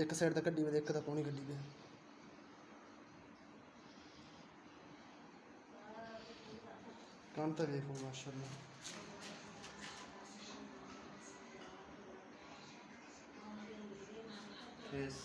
एक साइड तक कड्डी में एक तो पौनी कड्डी पे काम तो देखो माशाल्लाह। फेस